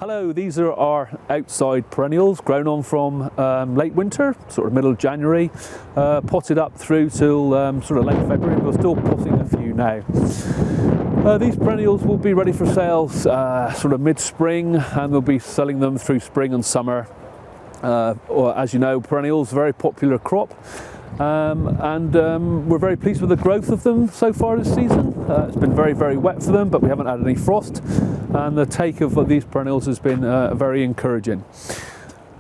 Hello, these are our outside perennials grown on from late winter, sort of middle of January, potted up through till sort of late February. We're still potting a few now. These perennials will be ready for sales sort of mid-spring, and we'll be selling them through spring and summer. Or, as you know, perennials, very popular crop. We're very pleased with the growth of them so far this season. It's been very, very wet for them, but we haven't had any frost, and the take of these perennials has been very encouraging.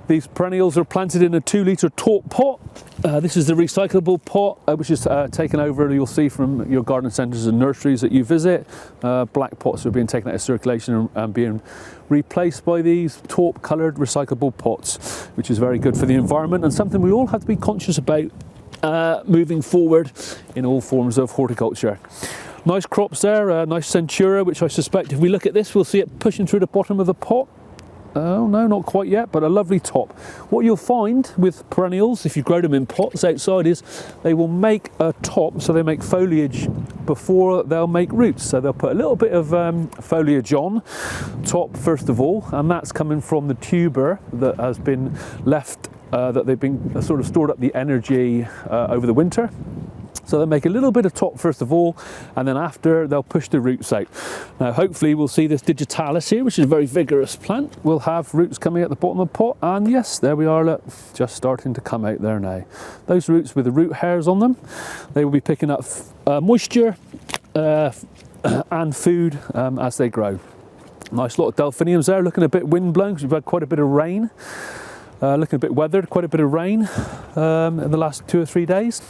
These perennials are planted in a 2-litre torp pot. This is the recyclable pot, which is taken over, you'll see, from your garden centres and nurseries that you visit. Black pots are being taken out of circulation and being replaced by these torp coloured recyclable pots, which is very good for the environment and something we all have to be conscious about moving forward in all forms of horticulture. Nice crops there, nice Centauria, which I suspect if we look at this we'll see it pushing through the bottom of the pot. Oh no, not quite yet, but a lovely top. What you'll find with perennials, if you grow them in pots outside, is they will make a top, so they make foliage before they'll make roots. So they'll put a little bit of foliage on top first of all, and that's coming from the tuber that has been left, that they've been sort of stored up the energy over the winter. So they'll make a little bit of top first of all, and then after they'll push the roots out. Now hopefully we'll see this Digitalis here, which is a very vigorous plant, will have roots coming at the bottom of the pot, and yes, there we are, look, just starting to come out there now. Those roots with the root hairs on them, they will be picking up moisture and food as they grow. Nice lot of Delphiniums there, looking a bit windblown because we've had quite a bit of rain. Looking a bit weathered, quite a bit of rain in the last 2 or 3 days.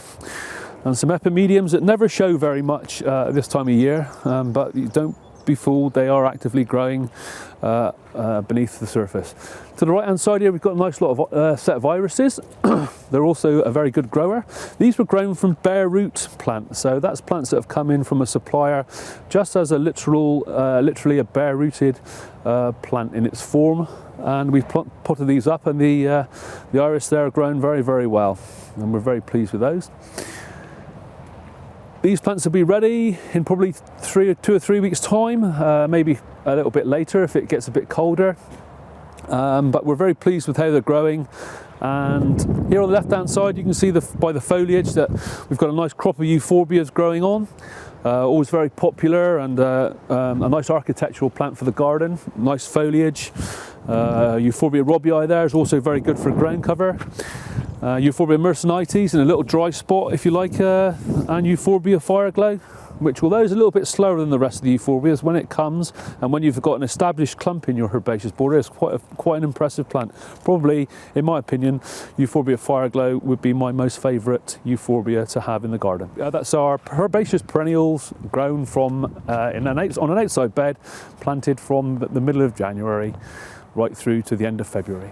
And some epimediums that never show very much this time of year, but you don't be fooled, they are actively growing beneath the surface. To the right hand side here we've got a nice lot of set of irises. They're also a very good grower. These were grown from bare root plants, so that's plants that have come in from a supplier just as a literally a bare rooted plant in its form. And we've potted these up, and the iris there are grown very, very well, and we're very pleased with those. These plants will be ready in probably 2 or 3 weeks time, maybe a little bit later if it gets a bit colder. But we're very pleased with how they're growing. And here on the left hand side you can see by the foliage that we've got a nice crop of Euphorbias growing on. Always very popular, and a nice architectural plant for the garden. Nice foliage. Euphorbia robii there is also very good for ground cover. Euphorbia mercenites in a little dry spot if you like, and Euphorbia fireglow, which, although is a little bit slower than the rest of the Euphorbias, when it comes and when you've got an established clump in your herbaceous border, it's quite an impressive plant. Probably, in my opinion, Euphorbia fireglow would be my most favourite Euphorbia to have in the garden. That's our herbaceous perennials grown from on an outside bed, planted from the middle of January right through to the end of February.